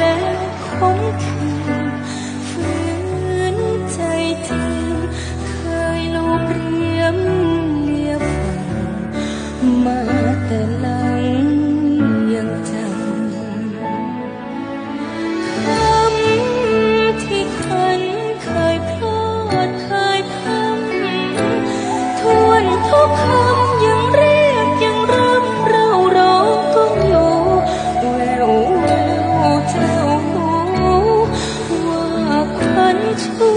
แล้วคมคืนฝืนใจจริงเคยลูบเรียมเลียฟังมาแต่หลังยังจำคำที่ขันเคยพลาดเคยพังทวนทุกคำยังเรียกยังรำเราร้องก้องอยู่แววแววเจ้าหูว่าควันชู